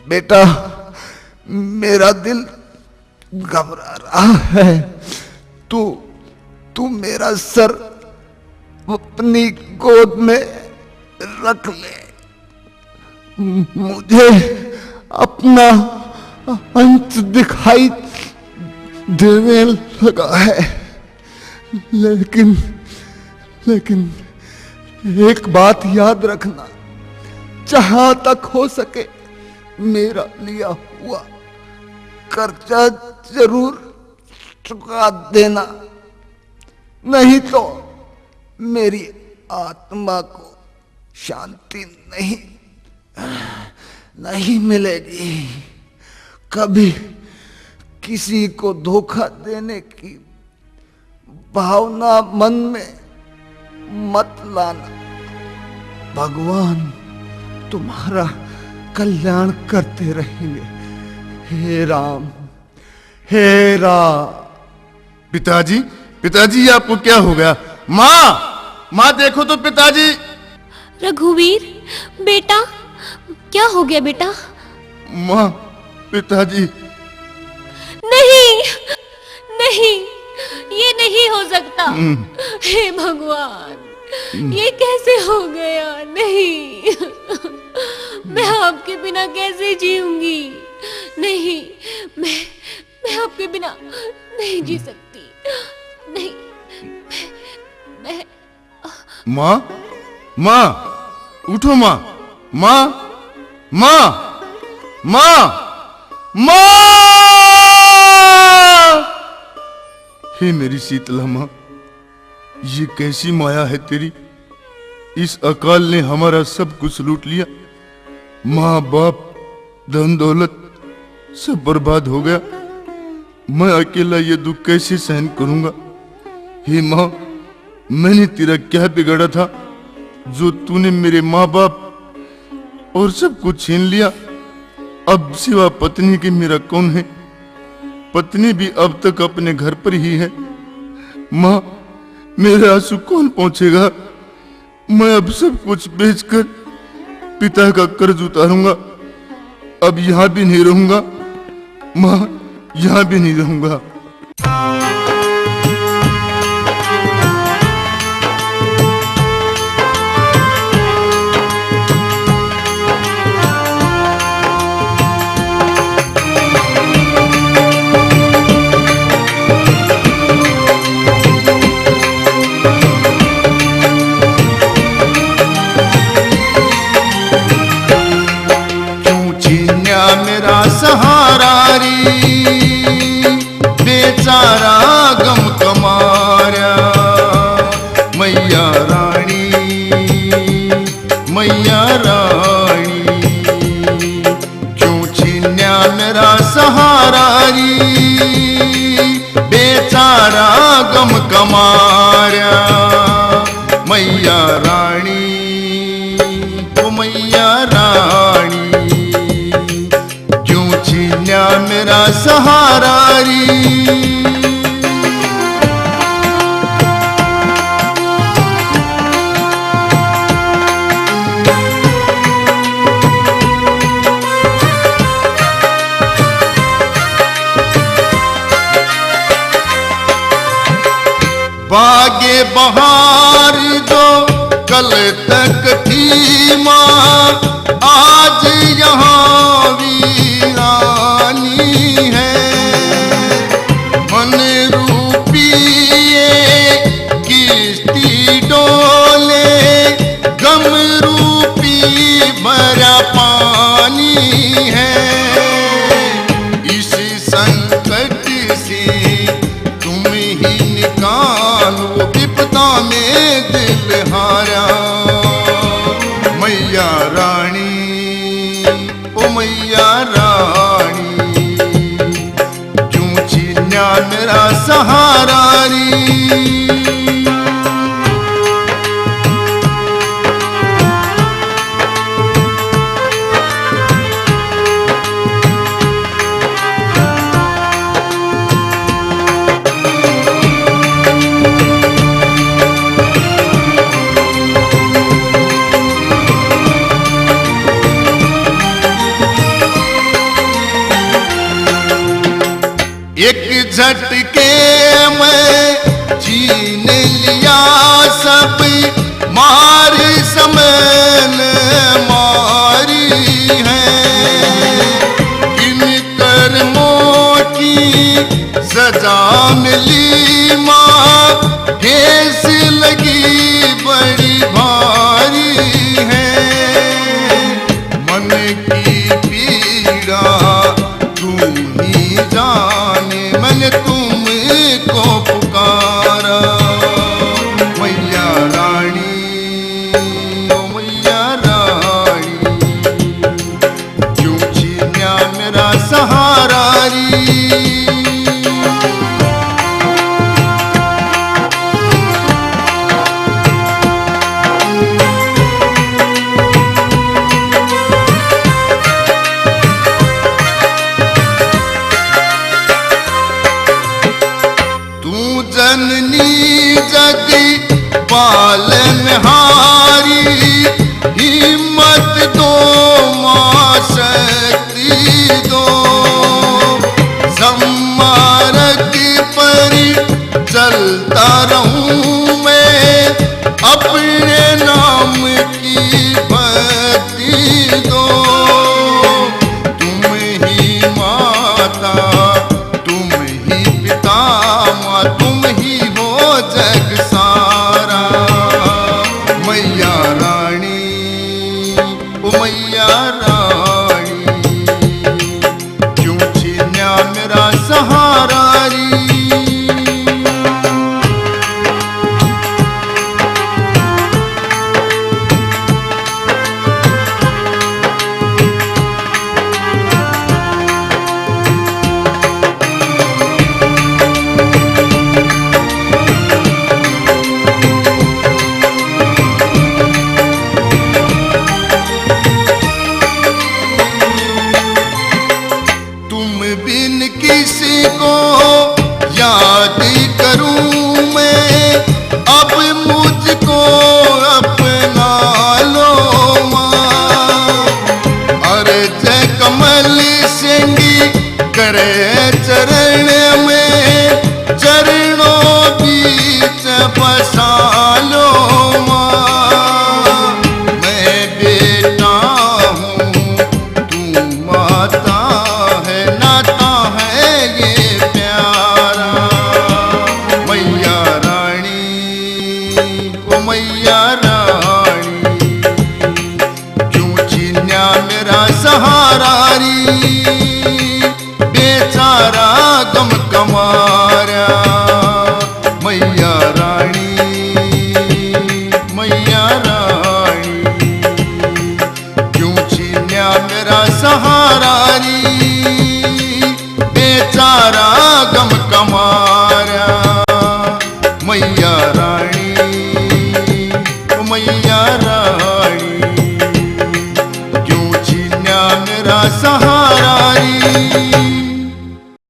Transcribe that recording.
बेटा, मेरा दिल घबरा रहा है। तू मेरा सर अपनी गोद में रख ले। मुझे अपना अंत दिखाई देने लगा है, लेकिन एक बात याद रखना, जहां तक हो सके मेरा लिया हुआ कर्जा जरूर चुका देना, नहीं तो मेरी आत्मा को शांति नहीं मिलेगी। कभी किसी को धोखा देने की भावना मन में मत लाना। भगवान तुम्हारा कल्याण करते रहेंगे। हे राम, हे राम। पिताजी, पिताजी आपको क्या हो गया? माँ देखो तो पिताजी। रघुवीर बेटा, क्या हो गया बेटा? माँ, पिताजी। नहीं, ये नहीं हो सकता। हे भगवान, ये कैसे हो गया? नहीं, मैं आपके बिना कैसे जीऊंगी? नहीं, मैं आपके बिना नहीं जी सकती। नहीं, मैं माँ, उठो माँ। हे मेरी शीतला माँ, ये कैसी माया है तेरी? इस अकाल ने हमारा सब कुछ लूट लिया। माँ बाप, धन दौलत सब बर्बाद हो गया। मैं अकेला ये दुख कैसे सहन करूंगा? हे माँ, मैंने तेरा क्या बिगाड़ा था जो तूने मेरे माँ बाप और सब कुछ छीन लिया? अब सिवा पत्नी के मेरा कौन है? पत्नी भी अब तक अपने घर पर ही है। माँ, मेरे आंसू कौन पहुंचेगा? मैं अब सब कुछ बेचकर पिता का कर्ज उतारूंगा। अब यहाँ भी नहीं रहूंगा माँ, यहाँ भी नहीं रहूंगा। सहारा री बेचारा गम कमाया। मैया रानी क्यों छीन्या मेरा सहारा री बेचारा गम कमाया। मैया रानी, ओ मैया रानी, मेरा सहारा री। बागे बहार जो कल तक थी माँ, आज यहाँ वीरानी है। मन रूपी किश्ती डोले, गम रूपी भरा पानी है। इस संकट से तुम ही निकालो विपदा में दिल हारा। मैया रानी, ओ मैया रानी, क्यों छीन्या मेरा सहारा री। एक झटके में छीन लिया सब मार समन मारी है। किन कर्मों की सजा मिली माँ, ठेस लगी बड़ी भारी है। मन की पीड़ा तू ही जाने, मैंने तुमको पुकारा। मैया रानी, ओ मैया रानी, क्यों छीना मेरा सहारा री। जननी जग पालनहारी, हिम्मत दो माँ शक्ति दो। सम्मारक पर चलता रहूं मैं, अपने नाम की भक्ति दो। तुम ही माता, तुम ही पिता, माँ तुम ही हो जग सारा। मैया रानी, ओ मैया रानी, क्यों छीना मेरा सहारा री। बिन किसी को याद करूं मैं, अब मुझको अपना लो माँ। अर्ज कमल सिंह करे चरण में, चरणों बीच बसा लो माँ। मैं बेटा हूँ, तू माता है, नाता है ये प्यारा। मैया रानी, ओ मैया रानी, क्यों छीना मेरा सहारा री। बेचारा गम कमारा। मैया रानी, मैया रानी, क्यों छीना मेरा सहारा री। बेचारा गम कमारा। मैया रानी, मैया रानी।